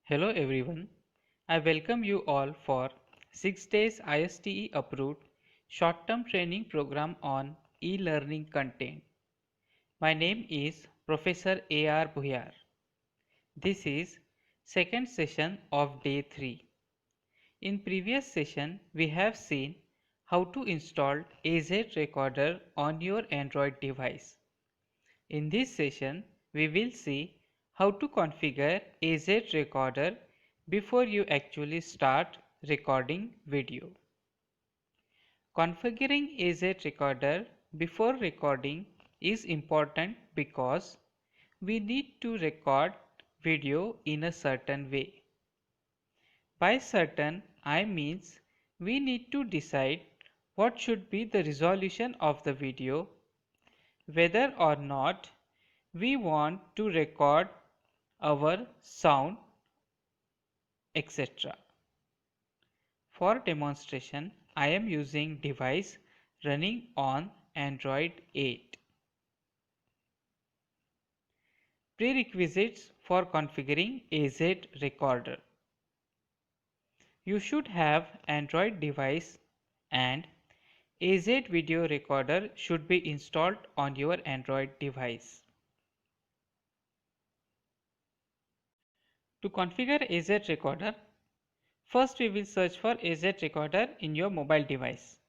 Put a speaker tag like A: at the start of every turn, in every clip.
A: Hello everyone. I welcome you all for 6 days ISTE approved short-term training program on e-learning content. My name is Professor A.R. Bhuyar. This is second session of day 3. In previous session we have seen how to install AZ Recorder on your Android device. In this session, we will see how to configure AZ Recorder before you actually start recording video. Configuring AZ Recorder before recording is important because we need to record video in a certain way. By certain, I means we need to decide what should be the resolution of the video, whether or not we want to record our sound, etc. For demonstration, I am using device running on Android 8. Prerequisites for configuring AZ Recorder. You should have Android device and AZ Video Recorder should be installed on your Android device. To configure AZ Recorder, first we will search for AZ Recorder in your mobile device.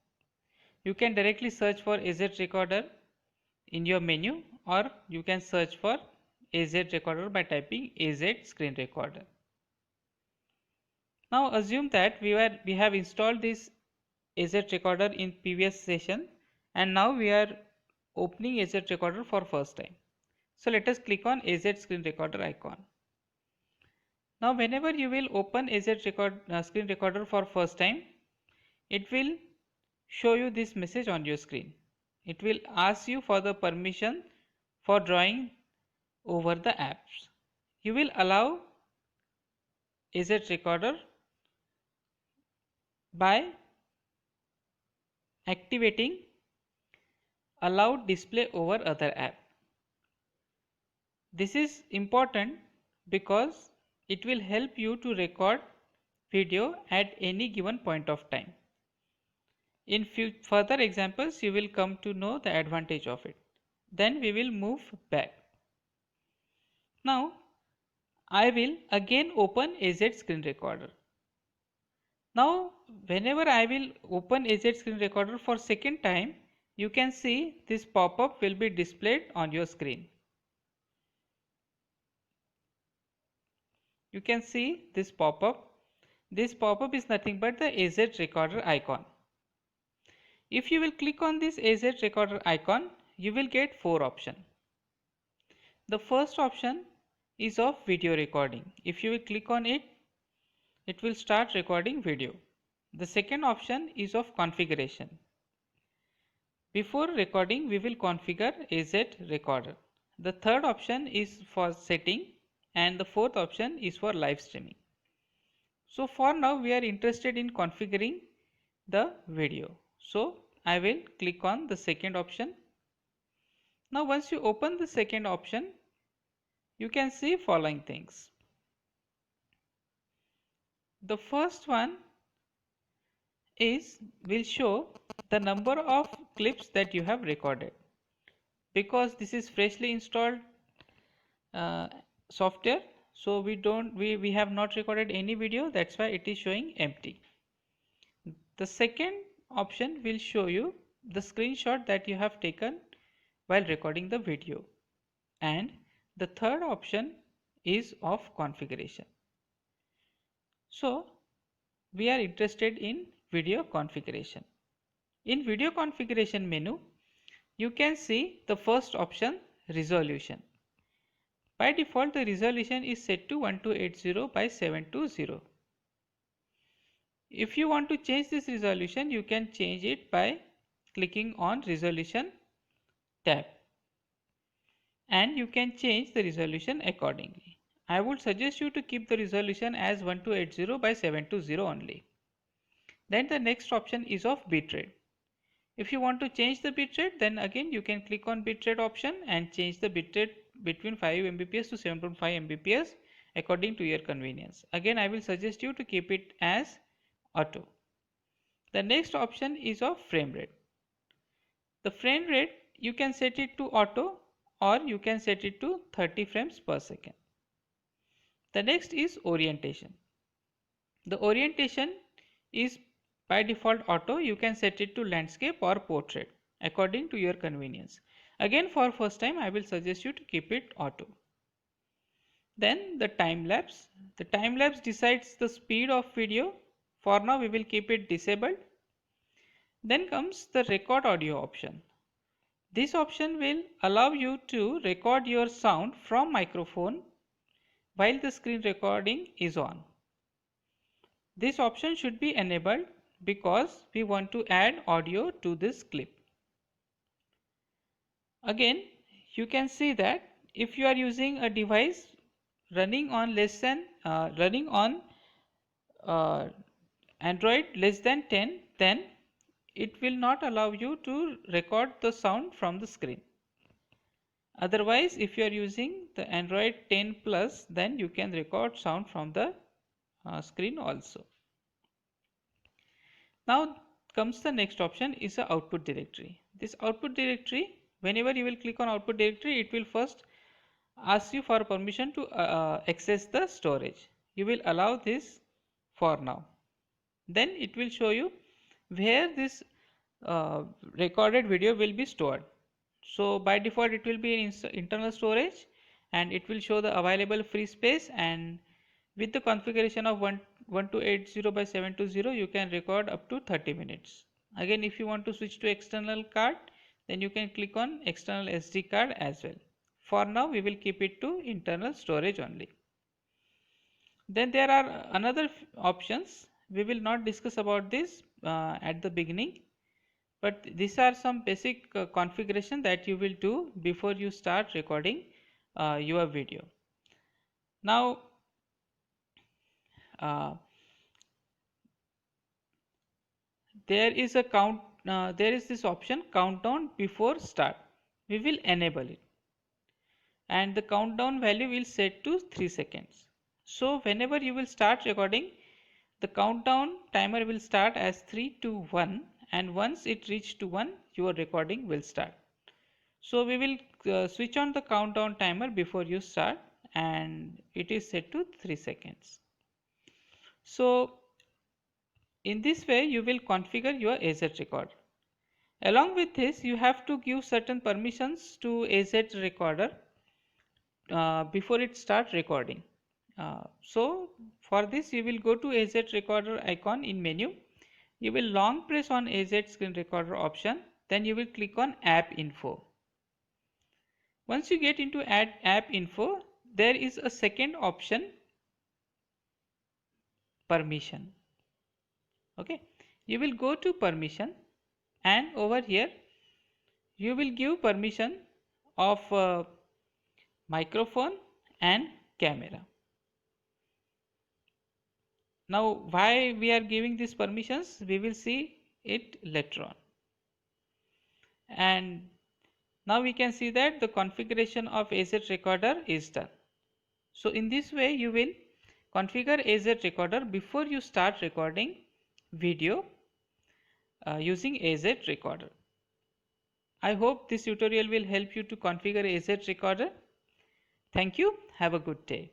A: You can directly search for AZ Recorder in your menu, or you can search for AZ Recorder by typing AZ Screen Recorder. Now assume that we have installed this AZ Recorder in previous session and now we are opening AZ Recorder for first time. So let us click on AZ Screen Recorder icon. Now whenever you will open AZ Screen Recorder for first time, it will show you this message on your screen. It will ask you for the permission for drawing over the apps. You will allow AZ Recorder by activating allow display over other app. This is important because it will help you to record video at any given point of time. In further examples, you will come to know the advantage of it. Then we will move back. Now, I will again open AZ Screen Recorder. Now, whenever I will open AZ Screen Recorder for second time, you can see this pop-up will be displayed on your screen. You can see this pop-up. This pop-up is nothing but the AZ Recorder icon. If you will click on this AZ Recorder icon, you will get 4 options. The first option is of video recording. If you will click on it, it will start recording video. The second option is of configuration. Before recording, we will configure AZ Recorder. The third option is for setting and the fourth option is for live streaming. So for now we are interested in configuring the video. So I will click on the second option. Now once you open the second option, you can see following things. The first one will show the number of clips that you have recorded. Because this is freshly installed software, so we have not recorded any video, that's why it is showing empty. The second option will show you the screenshot that you have taken while recording the video, and the third option is of configuration. So we are interested in video configuration. In video configuration menu, you can see the first option, resolution. By default, the resolution is set to 1280 by 720. If you want to change this resolution, you can change it by clicking on resolution tab, and you can change the resolution accordingly. I would suggest you to keep the resolution as 1280 by 720 only. Then the next option is of bitrate. If you want to change the bitrate, then again you can click on bitrate option and change the bitrate between 5 Mbps to 7.5 Mbps according to your convenience. Again, I will suggest you to keep it as auto. The next option is of frame rate. The frame rate, you can set it to auto or you can set it to 30 frames per second. The next is orientation. The orientation is by default auto. You can set it to landscape or portrait according to your convenience. Again, for first time I will suggest you to keep it auto. Then the time lapse. The time lapse decides the speed of video. For now we will keep it disabled. Then comes the record audio option. This option will allow you to record your sound from microphone while the screen recording is on. This option should be enabled because we want to add audio to this clip. Again, you can see that if you are using a device running on Android less than 10, then it will not allow you to record the sound from the screen. Otherwise, if you are using the Android 10 plus, then you can record sound from the screen also. Now comes the next option is the output directory. This output directory, whenever you will click on output directory, it will first ask you for permission to access the storage. You will allow this for now. Then it will show you where this recorded video will be stored. So by default it will be in internal storage, and it will show the available free space, and with the configuration of 1280 by 720 you can record up to 30 minutes. Again, if you want to switch to external card, then you can click on external SD card as well. For now we will keep it to internal storage only. Then there are another options. We will not discuss about this at the beginning, but these are some basic configuration that you will do before you start recording your video. Now there is this option countdown before start. We will enable it, and the countdown value will set to 3 seconds. So whenever you will start recording, the countdown timer will start as 3, 2, 1, and once it reaches to 1, your recording will start. So we will switch on the countdown timer before you start, and it is set to 3 seconds. So in this way you will configure your AZ recorder. Along with this, you have to give certain permissions to AZ recorder before it starts recording. So for this you will go to AZ recorder icon in menu. You will long press on AZ screen recorder option, then you will click on app info. Once you get into app info, there is a second option, permission. Okay, you will go to permission, and over here you will give permission of microphone and camera. Now why we are giving these permissions, we will see it later on. And now we can see that the configuration of AZ recorder is done. So in this way you will configure AZ recorder before you start recording video using AZ recorder. I hope this tutorial will help you to configure AZ recorder. Thank you. Have a good day.